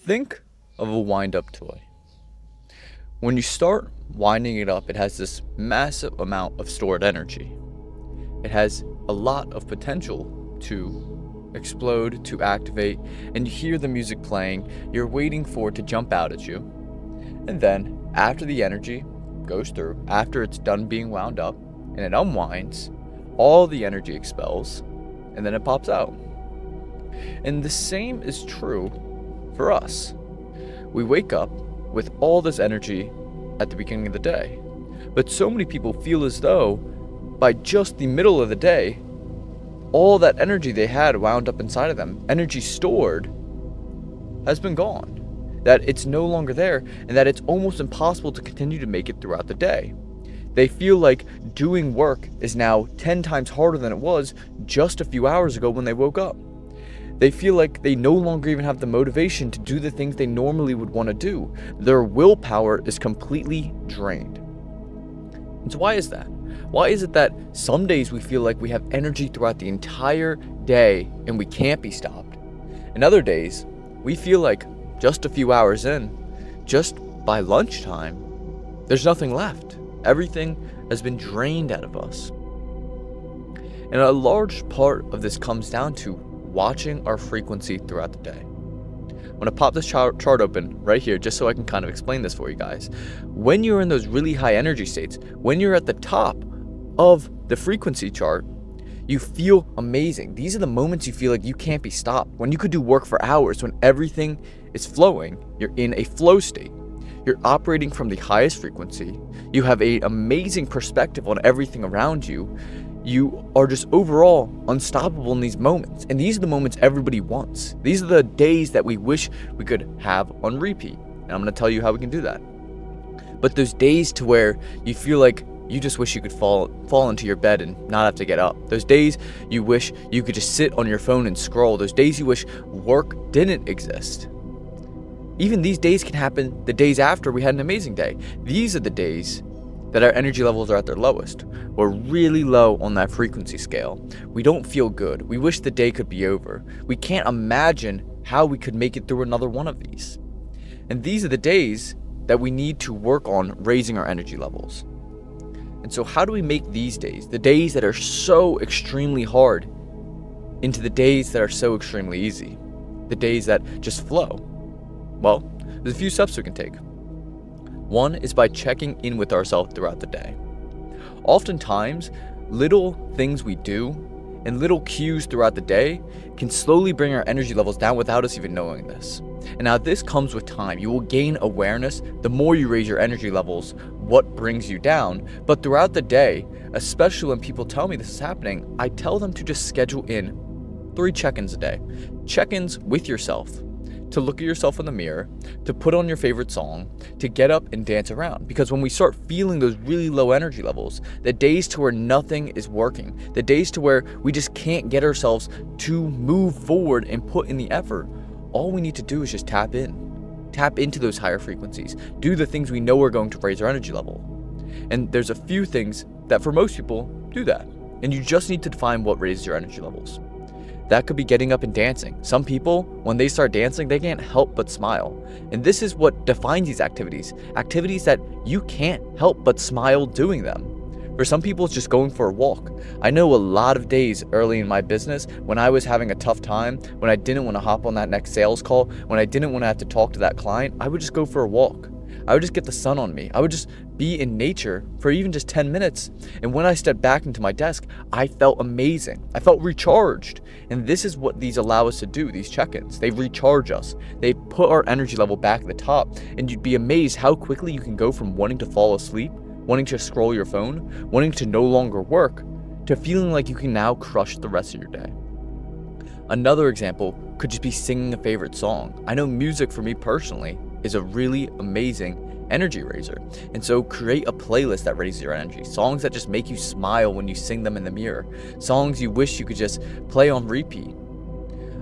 Think of a wind up toy. When you start winding it up, it has this massive amount of stored energy. It has a lot of potential to explode, to activate, and you hear the music playing, you're waiting for it to jump out at you. And then, after the energy goes through, after it's done being wound up, and it unwinds, all the energy expels, and then it pops out. And the same is true for us. We wake up with all this energy at the beginning of the day, but so many people feel as though by just the middle of the day, all that energy they had wound up inside of them, energy stored, has been gone, that it's no longer there, and that it's almost impossible to continue to make it throughout the day. They feel like doing work is now 10 times harder than it was just a few hours ago when they woke up. They feel like they no longer even have the motivation to do the things they normally would want to do. Their willpower is completely drained. And so why is that? Why is it that some days we feel like we have energy throughout the entire day and we can't be stopped? And other days, we feel like just a few hours in, just by lunchtime, there's nothing left. Everything has been drained out of us. And a large part of this comes down to watching our frequency throughout the day. I'm going to pop this chart open right here just so I can kind of explain this for you guys. When you're in those really high energy states, when you're at the top of the frequency chart, you feel amazing. These are the moments you feel like you can't be stopped. When you could do work for hours, when everything is flowing, you're in a flow state. You're operating from the highest frequency. You have an amazing perspective on everything around you. You are just overall unstoppable in these moments. And these are the moments everybody wants. These are the days that we wish we could have on repeat. And I'm going to tell you how we can do that. But those days to where you feel like you just wish you could fall into your bed and not have to get up. Those days you wish you could just sit on your phone and scroll. Those days you wish work didn't exist. Even these days can happen the days after we had an amazing day. These are the days that our energy levels are at their lowest. We're really low on that frequency scale. We don't feel good. We wish the day could be over. We can't imagine how we could make it through another one of these. And these are the days that we need to work on raising our energy levels. And so how do we make these days, the days that are so extremely hard, into the days that are so extremely easy? The days that just flow? Well, there's a few steps we can take. One is by checking in with ourselves throughout the day. Oftentimes, little things we do and little cues throughout the day can slowly bring our energy levels down without us even knowing this. And now this comes with time. You will gain awareness the more you raise your energy levels, what brings you down. But throughout the day, especially when people tell me this is happening, I tell them to just schedule in 3 check-ins a day. Check-ins with yourself. To look at yourself in the mirror, to put on your favorite song, to get up and dance around. Because when we start feeling those really low energy levels, the days to where nothing is working, the days to where we just can't get ourselves to move forward and put in the effort, all we need to do is just tap into those higher frequencies, do the things we know are going to raise our energy level. And there's a few things that for most people do that. And you just need to define what raises your energy levels. That could be getting up and dancing. Some people, when they start dancing, they can't help but smile. And this is what defines these activities. Activities that you can't help but smile doing them. For some people, it's just going for a walk. I know a lot of days early in my business when I was having a tough time, when I didn't want to hop on that next sales call, when I didn't want to have to talk to that client, I would just go for a walk. I would just get the sun on me. I would just be in nature for even just 10 minutes. And when I stepped back into my desk, I felt amazing. I felt recharged. And this is what these allow us to do, these check-ins. They recharge us. They put our energy level back at the top. And you'd be amazed how quickly you can go from wanting to fall asleep, wanting to scroll your phone, wanting to no longer work, to feeling like you can now crush the rest of your day. Another example could just be singing a favorite song. I know music for me personally is a really amazing energy raiser. And so create a playlist that raises your energy. Songs that just make you smile when you sing them in the mirror. Songs you wish you could just play on repeat.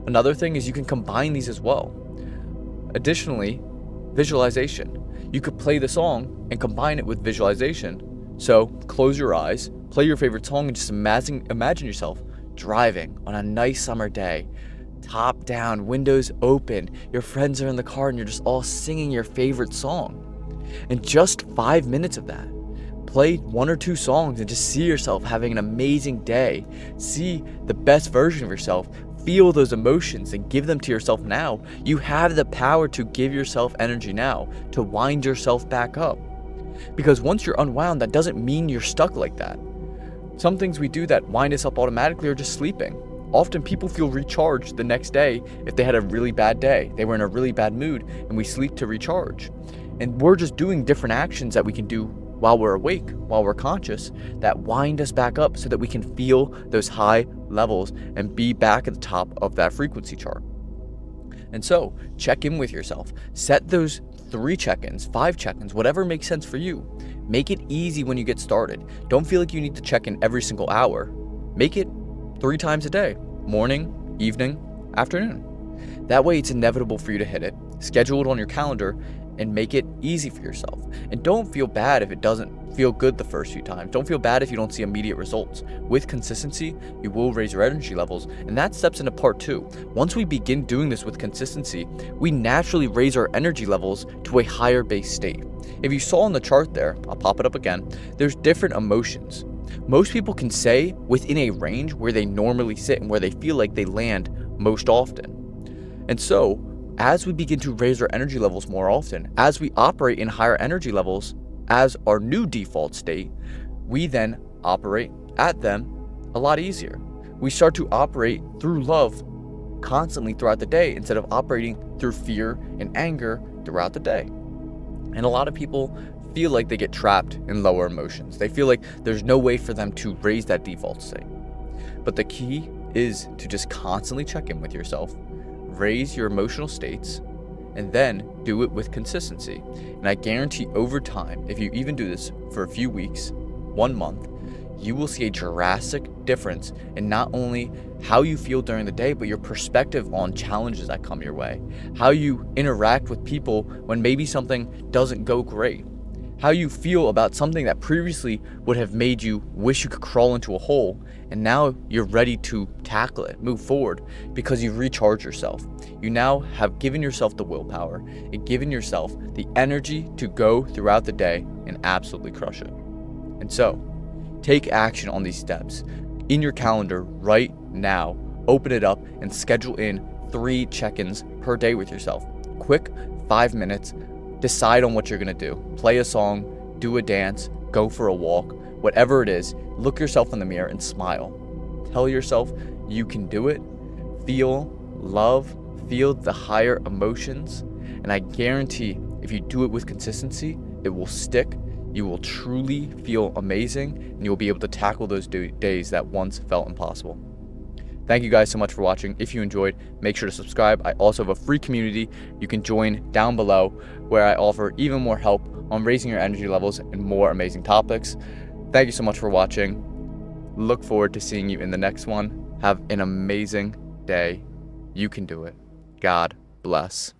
Another thing is you can combine these as well. Additionally, visualization. You could play the song and combine it with visualization. So close your eyes, play your favorite song, and just imagine yourself driving on a nice summer day, top down, windows open, your friends are in the car and you're just all singing your favorite song. And just 5 minutes of that. Play 1 or 2 songs and just see yourself having an amazing day. See the best version of yourself. Feel those emotions and give them to yourself now. You have the power to give yourself energy now, to wind yourself back up. Because once you're unwound, that doesn't mean you're stuck like that. Some things we do that wind us up automatically are just sleeping. Often people feel recharged the next day if they had a really bad day. They were in a really bad mood and we sleep to recharge. And we're just doing different actions that we can do while we're awake, while we're conscious, that wind us back up so that we can feel those high levels and be back at the top of that frequency chart. And so check in with yourself. Set those 3 check-ins, 5 check-ins, whatever makes sense for you. Make it easy when you get started. Don't feel like you need to check in every single hour. Make it 3 times a day, morning, evening, afternoon. That way it's inevitable for you to hit it. Schedule it on your calendar and make it easy for yourself. And don't feel bad if it doesn't feel good the first few times. Don't feel bad if you don't see immediate results. With consistency, you will raise your energy levels, and that steps into part 2. Once we begin doing this with consistency, we naturally raise our energy levels to a higher base state. If you saw on the chart there, I'll pop it up again, there's different emotions. Most people can say within a range where they normally sit and where they feel like they land most often. And so, as we begin to raise our energy levels more often, as we operate in higher energy levels as our new default state, we then operate at them a lot easier. We start to operate through love constantly throughout the day instead of operating through fear and anger throughout the day. And a lot of people feel like they get trapped in lower emotions. They feel like there's no way for them to raise that default state. But the key is to just constantly check in with yourself, raise your emotional states, and then do it with consistency. And I guarantee over time, if you even do this for a few weeks, 1 month, you will see a drastic difference in not only how you feel during the day, but your perspective on challenges that come your way, how you interact with people when maybe something doesn't go great, how you feel about something that previously would have made you wish you could crawl into a hole, and now you're ready to tackle it, move forward, because you've recharged yourself. You now have given yourself the willpower and given yourself the energy to go throughout the day and absolutely crush it. And so, take action on these steps. In your calendar right now, open it up and schedule in 3 check-ins per day with yourself. Quick 5 minutes. Decide on what you're gonna do. Play a song, do a dance, go for a walk, whatever it is, look yourself in the mirror and smile. Tell yourself you can do it. Feel love, feel the higher emotions, and I guarantee if you do it with consistency, it will stick. You will truly feel amazing, and you will be able to tackle those days that once felt impossible. Thank you guys so much for watching. If you enjoyed, make sure to subscribe. I also have a free community you can join down below where I offer even more help on raising your energy levels and more amazing topics. Thank you so much for watching. Look forward to seeing you in the next one. Have an amazing day. You can do it. God bless.